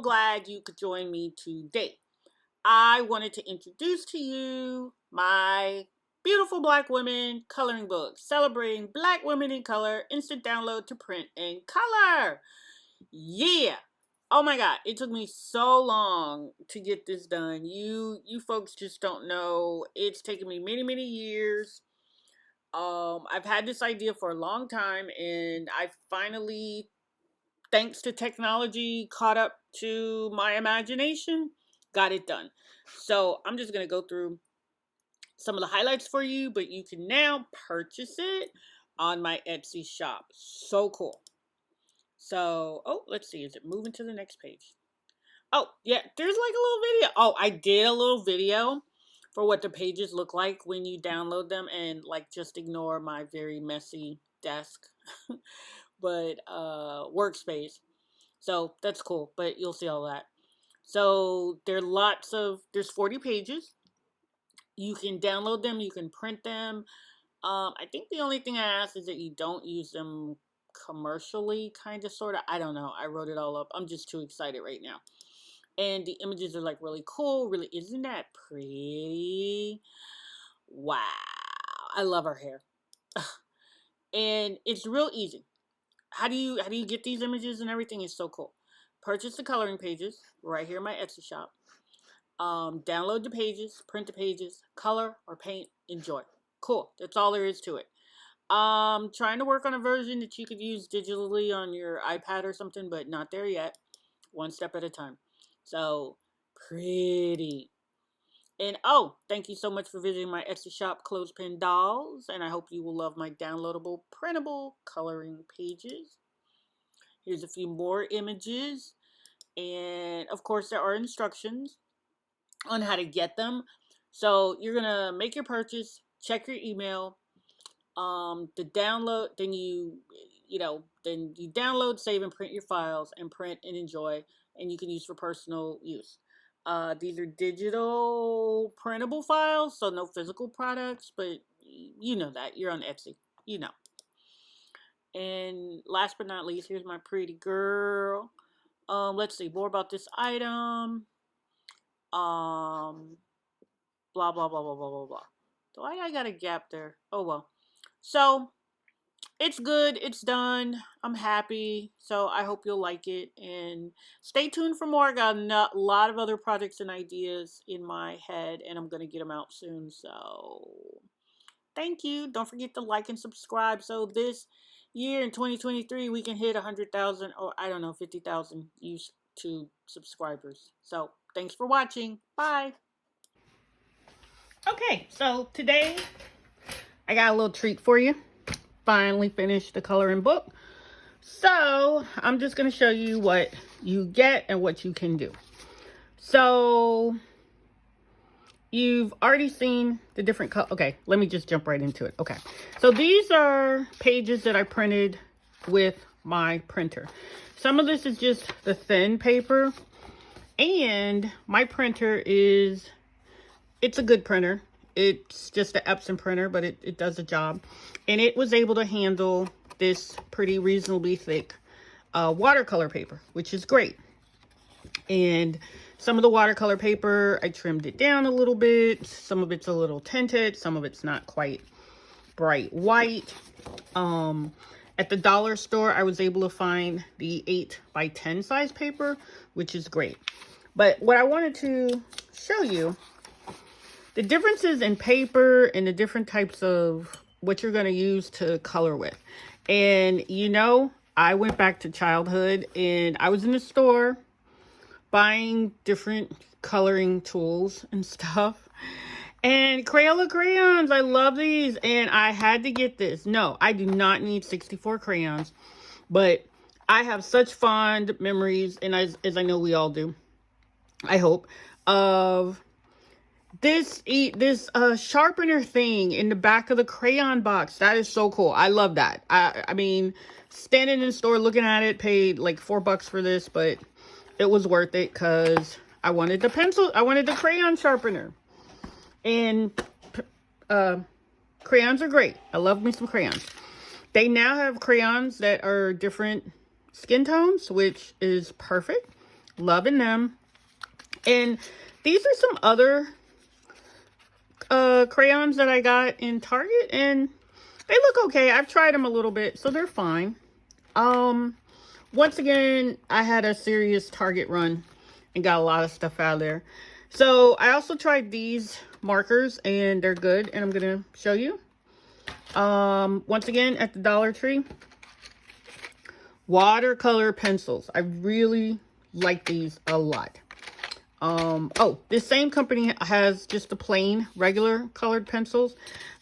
glad you could join me today. I wanted to introduce to you my beautiful Black women coloring book, celebrating Black women in color, instant download to print in color. Yeah. Oh my God, it took me so long to get this done. You folks just don't know. It's taken me many years. I've had this idea for a long time, and I finally, thanks to technology, caught up to my imagination, got it done. So I'm just gonna go through some of the highlights for you, but you can now purchase it on my Etsy shop. So cool. So, oh, let's see, is it moving to the next page? Oh, yeah, there's like a little video. Oh, I did a little video for what the pages look like when you download them, and like just ignore my very messy desk but workspace. So that's cool, but you'll see all that. So there's 40 pages. You can download them, you can print them. I think the only thing I ask is that you don't use them commercially, kind of, sort of. I don't know. I wrote it all up. I'm just too excited right now. And the images are like really cool. Really, isn't that pretty? Wow. I love her hair. And it's real easy. How do you get these images and everything? Is so cool. Purchase the coloring pages right here in my Etsy shop. Download the pages, print the pages, color or paint, enjoy. Cool. That's all there is to it. Trying to work on a version that you could use digitally on your iPad or something, but not there yet. One step at a time. So pretty. And oh, thank you so much for visiting my Etsy shop, Clothespin Dolls, and I hope you will love my downloadable, printable coloring pages. Here's a few more images, and of course there are instructions on how to get them. So you're gonna make your purchase, check your email, the download, then then you download, save, and print your files, and print and enjoy, and you can use for personal use. These are digital printable files, so no physical products, but you know that. You're on Etsy. You know. And last but not least, here's my pretty girl. Let's see more about this item. Um, blah, blah, blah, blah, blah, blah, blah. Why I got a gap there? Oh, well. So, it's good. It's done. I'm happy. So I hope you'll like it. And stay tuned for more. I got a lot of other projects and ideas in my head, and I'm going to get them out soon. So thank you. Don't forget to like and subscribe. So this year in 2023, we can hit 100,000 or I don't know, 50,000 YouTube subscribers. So thanks for watching. Bye. Okay, so today I got a little treat for you. Finally finished the coloring book. So I'm just going to show you what you get and what you can do. So you've already seen the different color. Okay, let me just jump right into it. Okay, so these are pages that I printed with my printer. Some of this is just the thin paper, and my printer it's a good printer. It's just an Epson printer, but it does the job. And it was able to handle this pretty reasonably thick watercolor paper, which is great. And some of the watercolor paper, I trimmed it down a little bit. Some of it's a little tinted. Some of it's not quite bright white. At the dollar store, I was able to find the 8x10 size paper, which is great. But what I wanted to show you, the differences in paper and the different types of what you're going to use to color with. And I went back to childhood, and I was in the store buying different coloring tools and stuff. And Crayola crayons, I love these, and I had to get this. No, I do not need 64 crayons, but I have such fond memories, and as I know we all do, I hope, of this sharpener thing in the back of the crayon box. That is so cool. I love that. I mean, standing in the store looking at it, paid like $4 for this, but it was worth it because I wanted the crayon sharpener. And crayons are great. I love me some crayons. They now have crayons that are different skin tones, which is perfect. Loving them. And these are some other crayons that I got in Target, and they look okay. I've tried them a little bit, so they're fine. Once again, I had a serious Target run and got a lot of stuff out of there. So I also tried these markers, and they're good, and I'm gonna show you. Once again, at the Dollar Tree, watercolor pencils. I really like these a lot. Oh, this same company has just the plain regular colored pencils.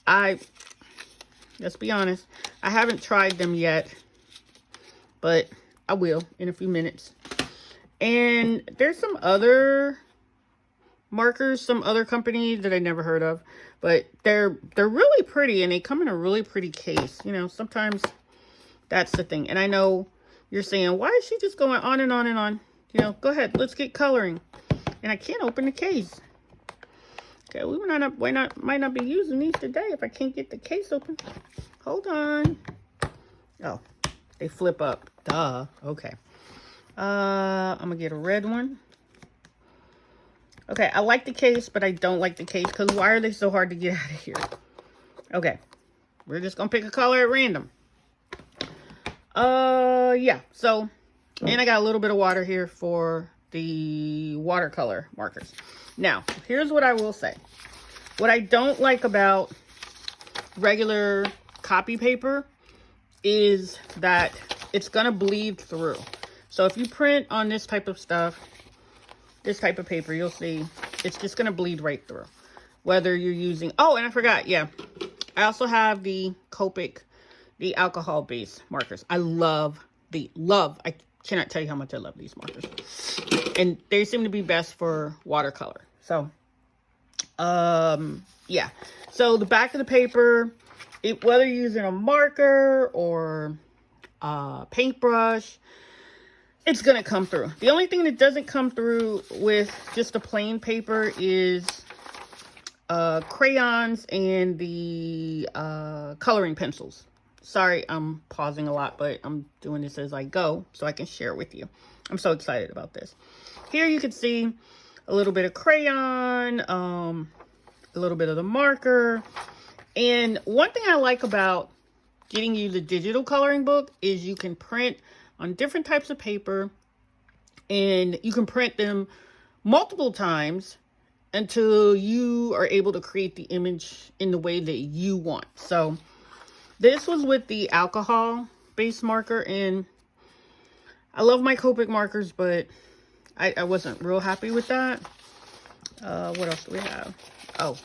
Let's be honest, I haven't tried them yet, but I will in a few minutes. And there's some other markers, some other company that I never heard of, but they're really pretty, and they come in a really pretty case. You know, sometimes that's the thing. And I know you're saying, why is she just going on and on and on? You know, go ahead, let's get coloring. And I can't open the case. Okay, we might not be using these today if I can't get the case open. Hold on. Oh, they flip up. Duh. Okay. I'm gonna get a red one. Okay, I like the case, but I don't like the case because why are they so hard to get out of here? Okay, we're just gonna pick a color at random. Yeah. So, and I got a little bit of water here for the watercolor markers. Now, here's what I will say. What I don't like about regular copy paper is that it's gonna bleed through. So if you print on this type of stuff, this type of paper, you'll see it's just gonna bleed right through. Whether you're using, oh, and I forgot, yeah, I also have the Copic, the alcohol-based markers. I I cannot tell you how much I love these markers. And they seem to be best for watercolor. So, yeah. So the back of the paper, whether you're using a marker or a paintbrush, it's going to come through. The only thing that doesn't come through with just a plain paper is crayons and the coloring pencils. Sorry, I'm pausing a lot, but I'm doing this as I go so I can share with you. I'm so excited about this. Here you can see a little bit of crayon, a little bit of the marker. And one thing I like about getting you the digital coloring book is you can print on different types of paper, and you can print them multiple times until you are able to create the image in the way that you want. So this was with the alcohol-based marker, and I love my Copic markers, but I wasn't real happy with that. What else do we have? Oh,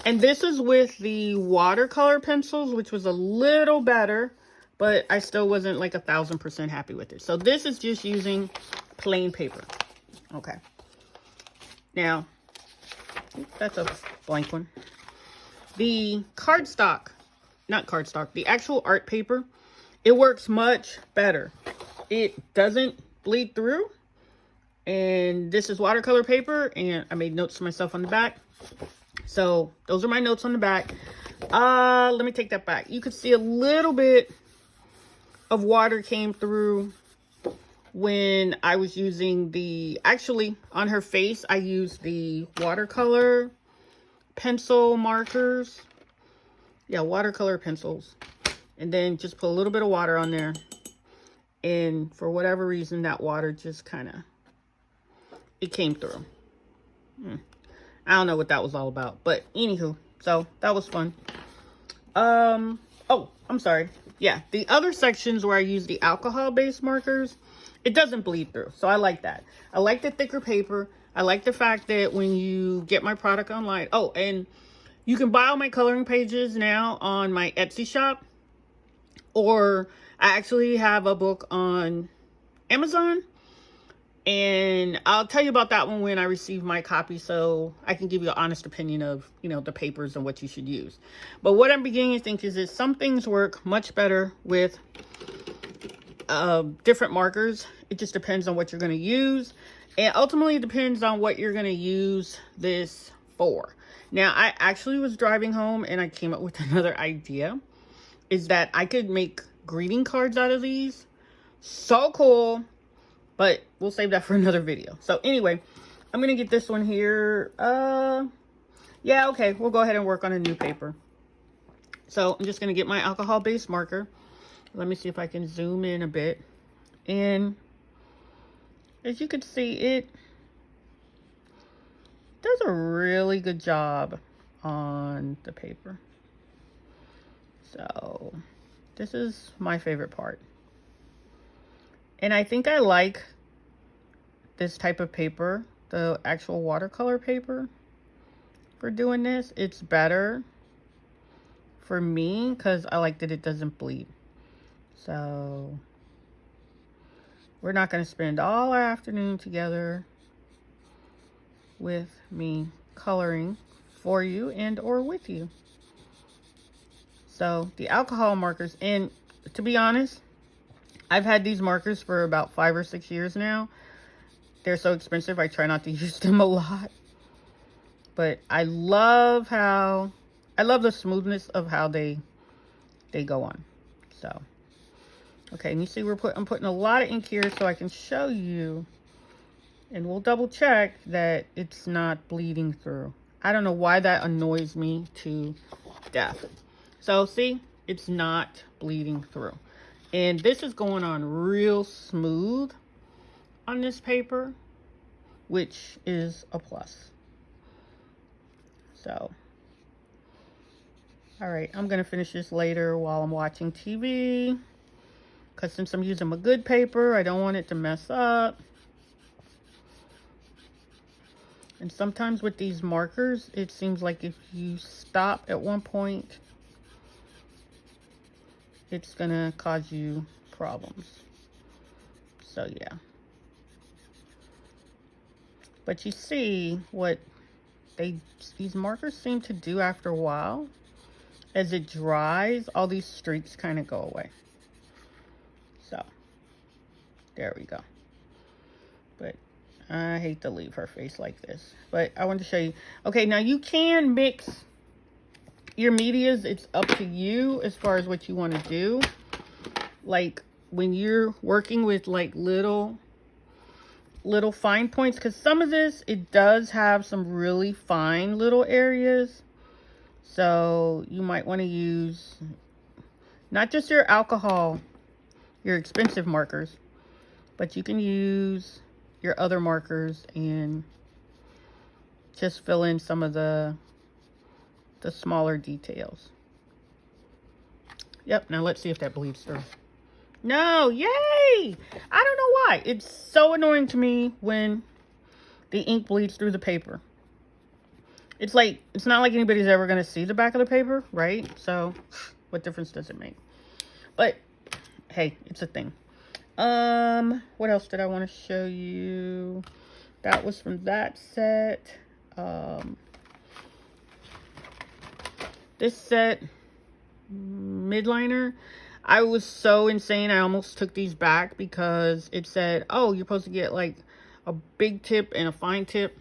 and this is with the watercolor pencils, which was a little better, but I still wasn't like 1000% happy with it. So this is just using plain paper. Okay. Now, that's a blank one. The cardstock, not cardstock, the actual art paper, it works much better. It doesn't bleed through. And this is watercolor paper, and I made notes to myself on the back. So those are my notes on the back. Let me take that back. You could see a little bit of water came through when I was using actually on her face, I used the watercolor pencil markers. Yeah, watercolor pencils. And then just put a little bit of water on there. And for whatever reason, that water just kind of, it came through. I don't know what that was all about. But anywho, so that was fun. Oh, I'm sorry. Yeah, the other sections where I use the alcohol-based markers, it doesn't bleed through. So I like that. I like the thicker paper. I like the fact that when you get my product online. Oh, and you can buy all my coloring pages now on my Etsy shop. Or I actually have a book on Amazon. And I'll tell you about that one when I receive my copy, so I can give you an honest opinion of, you know, the papers and what you should use. But what I'm beginning to think is that some things work much better with different markers. It just depends on what you're going to use. And ultimately, it depends on what you're going to use this for. Now, I actually was driving home and I came up with another idea. Is that I could make greeting cards out of these. So cool. But we'll save that for another video. So anyway, I'm going to get this one here. Yeah, okay. We'll go ahead and work on a new paper. So I'm just going to get my alcohol-based marker. Let me see if I can zoom in a bit. And as you can see, it does a really good job on the paper. So this is my favorite part. And I think I like this type of paper, the actual watercolor paper, for doing this. It's better for me because I like that it doesn't bleed. So we're not going to spend all our afternoon together with me coloring for you and or with you. So the alcohol markers, and to be honest, I've had these markers for about 5 or 6 years now. They're so expensive, I try not to use them a lot. But I love the smoothness of how they go on. So, okay, and you see I'm putting a lot of ink here so I can show you. And we'll double check that it's not bleeding through. I don't know why that annoys me to death. So see, it's not bleeding through. And this is going on real smooth on this paper, which is a plus. So, all right, I'm gonna finish this later while I'm watching TV, because since I'm using my good paper, I don't want it to mess up. And sometimes with these markers, it seems like if you stop at one point, it's gonna cause you problems. So yeah. But you see what these markers seem to do after a while. As it dries, all these streaks kind of go away. So there we go. But I hate to leave her face like this, but I wanted to show you. Okay, now you can mix your medias. It's up to you as far as what you want to do. Like when you're working with like little fine points, because some of this, it does have some really fine little areas. So you might want to use not just your alcohol, your expensive markers, but you can use your other markers and just fill in some of the smaller details. Yep, now let's see if that bleeds through. No, yay! I don't know why. It's so annoying to me when the ink bleeds through the paper. It's like, it's not like anybody's ever going to see the back of the paper, right? So, what difference does it make? But, hey, it's a thing. What else did I want to show you? That was from that set. This set, midliner, I was so insane, I almost took these back because it said, oh, you're supposed to get like a big tip and a fine tip.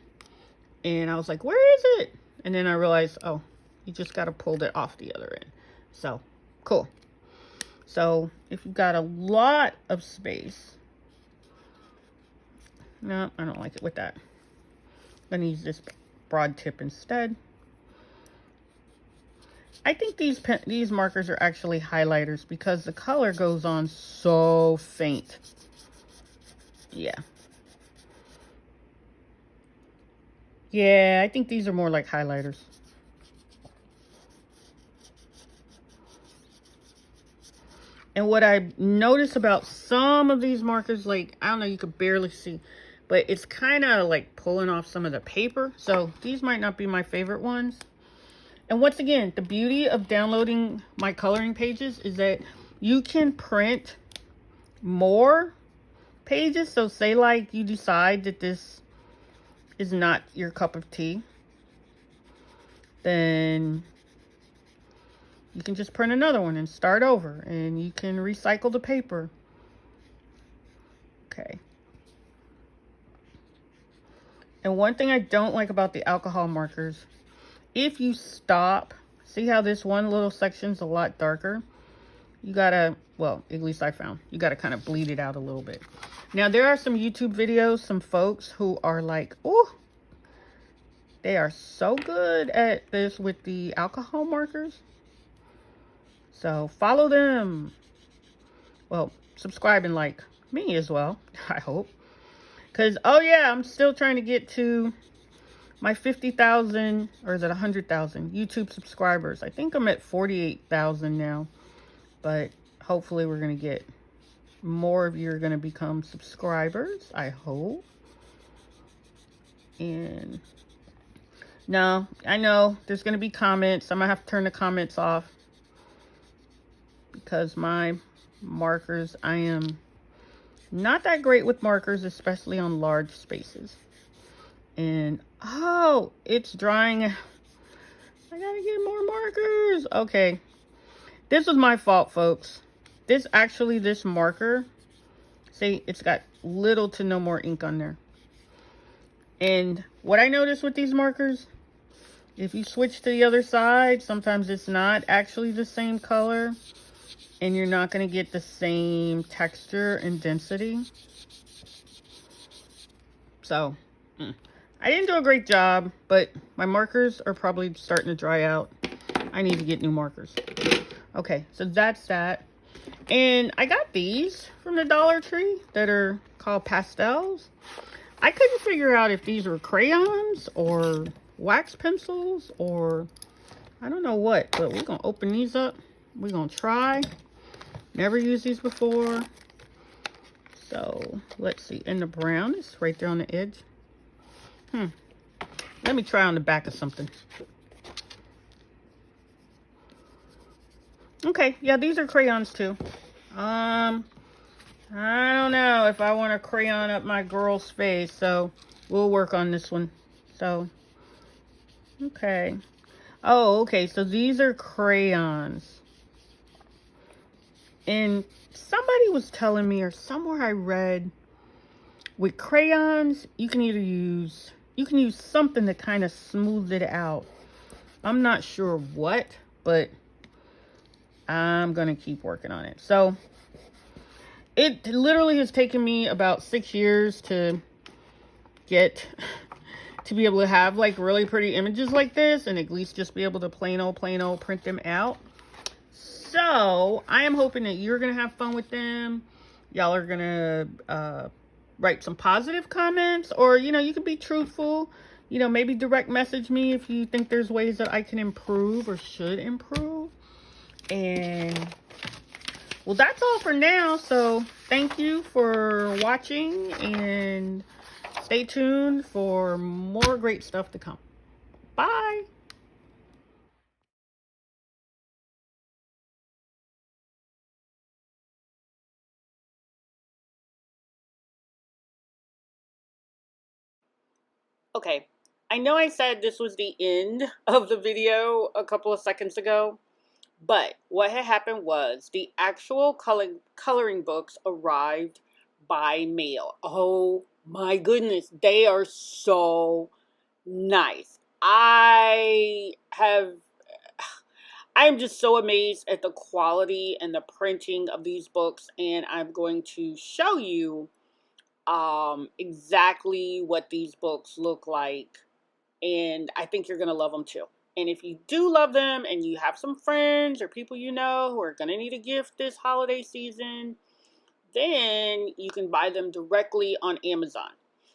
And I was like, where is it? And then I realized, oh, you just got to pull it off the other end. So, cool. So, if you've got a lot of space. No, I don't like it with that. I'm going to use this broad tip instead. I think these markers are actually highlighters because the color goes on so faint. Yeah. Yeah, I think these are more like highlighters. And what I noticed about some of these markers, like, I don't know, you could barely see, but it's kind of like pulling off some of the paper. So these might not be my favorite ones. And once again, the beauty of downloading my coloring pages is that you can print more pages. So say like you decide that this is not your cup of tea, then you can just print another one and start over, and you can recycle the paper. Okay. And one thing I don't like about the alcohol markers, if you stop, see how this one little section's a lot darker? You gotta, well, at least I found, you gotta kind of bleed it out a little bit. Now, there are some YouTube videos, some folks who are like, oh, they are so good at this with the alcohol markers. So follow them. Well, subscribe and like me as well, I hope. Because, oh yeah, I'm still trying to get to my 50,000, or is it 100,000 YouTube subscribers. I think I'm at 48,000 now. But hopefully we're going to get more of you are going to become subscribers, I hope. And no, I know there's going to be comments. I'm going to have to turn the comments off because my markers, I am not that great with markers, especially on large spaces. And oh, it's drying. I gotta get more markers. Okay, this was my fault, folks. This marker, see, it's got little to no more ink on there. And what I noticed with these markers, if you switch to the other side, sometimes it's not actually the same color and you're not going to get the same texture and density. So, I didn't do a great job, but my markers are probably starting to dry out. I need to get new markers. Okay, so that's that. And I got these from the Dollar Tree that are called pastels. I couldn't figure out if these were crayons or wax pencils or I don't know what, but we're going to open these up. We're going to try. Never used these before. So, let's see. And the brown is right there on the edge. Let me try on the back of something. Okay, yeah, these are crayons too. I don't know if I want to crayon up my girl's face, so we'll work on this one. So, okay. Oh, okay, so these are crayons. And somebody was telling me, or somewhere I read, with crayons, you can use something to kind of smooth it out. I'm not sure what, but I'm going to keep working on it. So, it literally has taken me about 6 years to get to be able to have like really pretty images like this and at least just be able to plain old print them out. So I am hoping that you're going to have fun with them. Y'all are going to write some positive comments, or, you know, you can be truthful, you know, maybe direct message me if you think there's ways that I can improve or should improve. And well, that's all for now. So thank you for watching and stay tuned for more great stuff to come. Bye. Okay, I know I said this was the end of the video a couple of seconds ago, but what had happened was the actual coloring books arrived by mail. Oh my goodness, they are so nice. I'm just so amazed at the quality and the printing of these books, and I'm going to show you exactly what these books look like, and I think you're going to love them too. And if you do love them and you have some friends or people you know who are going to need a gift this holiday season, then you can buy them directly on Amazon.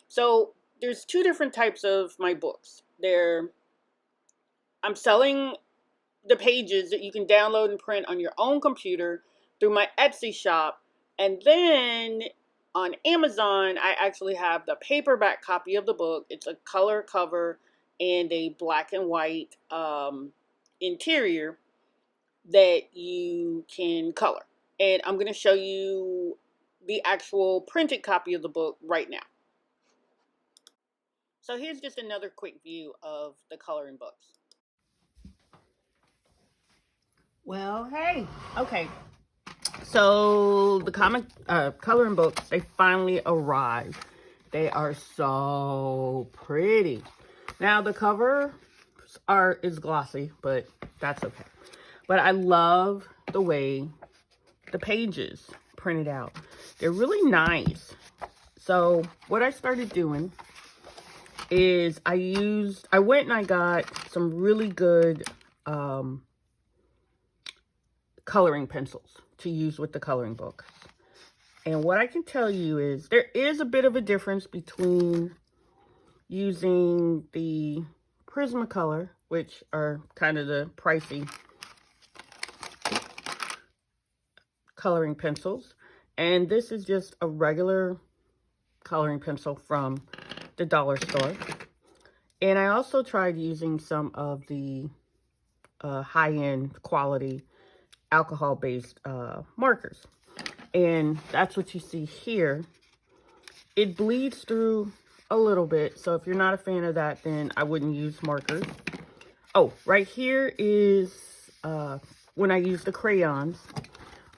So there's two different types of my books. I'm selling the pages that you can download and print on your own computer through my Etsy shop. And then on Amazon, I actually have the paperback copy of the book. It's a color cover and a black and white interior that you can color. And I'm going to show you the actual printed copy of the book right now. So here's just another quick view of the coloring books. Well, hey, okay. So the coloring books, they finally arrived. They are so pretty. Now the cover is glossy, but that's okay. But I love the way the pages printed out. They're really nice. So what I started doing is I went and I got some really good coloring pencils to use with the coloring book. And what I can tell you is there is a bit of a difference between using the Prismacolor, which are kind of the pricey coloring pencils, and this is just a regular coloring pencil from the dollar store. And I also tried using some of the high-end quality alcohol-based markers. And that's what you see here. It bleeds through a little bit, so if you're not a fan of that, then I wouldn't use markers. Oh, right here is when I use the crayons.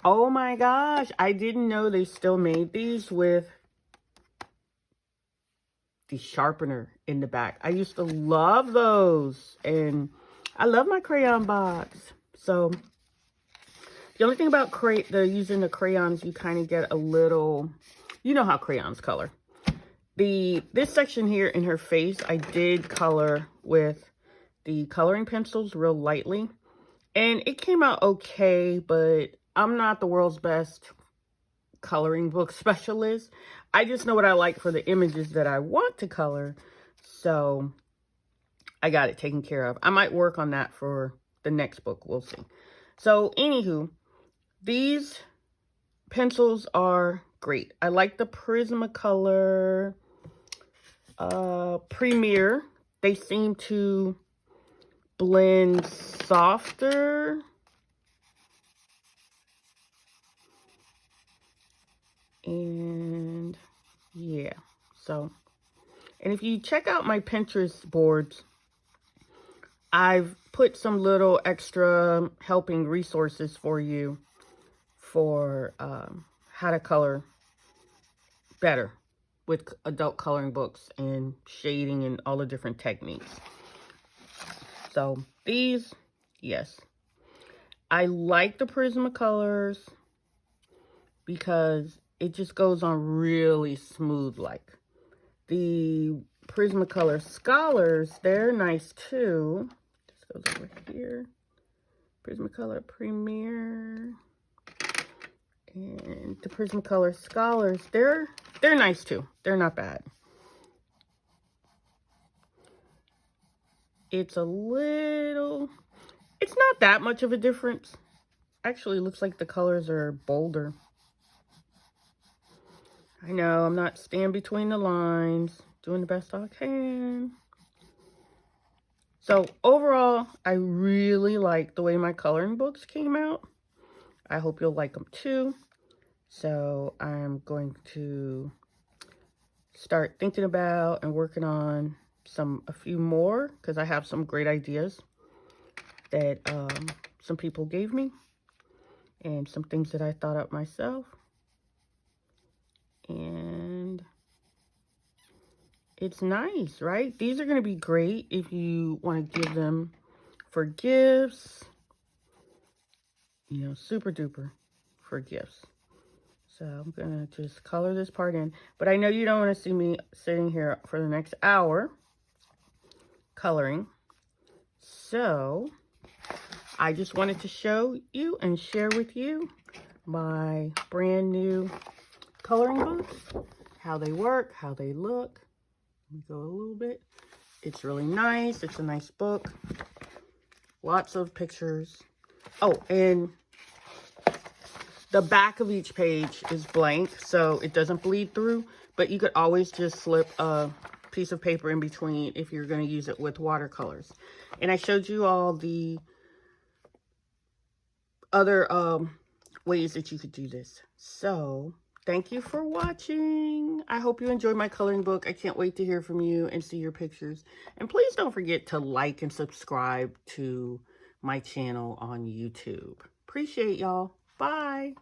Oh my gosh, I didn't know they still made these with the sharpener in the back. I used to love those, and I love my crayon box. So the only thing about using the crayons, you kind of get a little, you know how crayons color. This section here in her face, I did color with the coloring pencils real lightly. And it came out okay, but I'm not the world's best coloring book specialist. I just know what I like for the images that I want to color. So I got it taken care of. I might work on that for the next book. We'll see. So anywho, these pencils are great. I like the Prismacolor Premier. They seem to blend softer. And yeah, so, and if you check out my Pinterest boards, I've put some little extra helping resources for you for how to color better with adult coloring books and shading and all the different techniques. So these, yes, I like the Prismacolors because it just goes on really smooth. Like the Prismacolor Scholars, they're nice too. This goes over here. Prismacolor Premier and the Prismacolor Scholars, they're nice too. They're not bad. It's not that much of a difference. Actually, it looks like the colors are bolder. I know, I'm not staying between the lines, doing the best I can. So overall, I really like the way my coloring books came out. I hope you'll like them too. So I'm going to start thinking about and working on a few more, because I have some great ideas that some people gave me and some things that I thought up myself. And it's nice, right? These are going to be great if you want to give them for gifts. You know, super duper for gifts. So I'm going to just color this part in. But I know you don't want to see me sitting here for the next hour coloring. So I just wanted to show you and share with you my brand new coloring books, how they work, how they look. Let me go a little bit. It's really nice. It's a nice book. Lots of pictures. Oh, and the back of each page is blank, so it doesn't bleed through, but you could always just slip a piece of paper in between if you're going to use it with watercolors. And I showed you all the other ways that you could do this. So thank you for watching. I hope you enjoyed my coloring book. I can't wait to hear from you and see your pictures. And please don't forget to like and subscribe to my channel on YouTube. Appreciate y'all. Bye.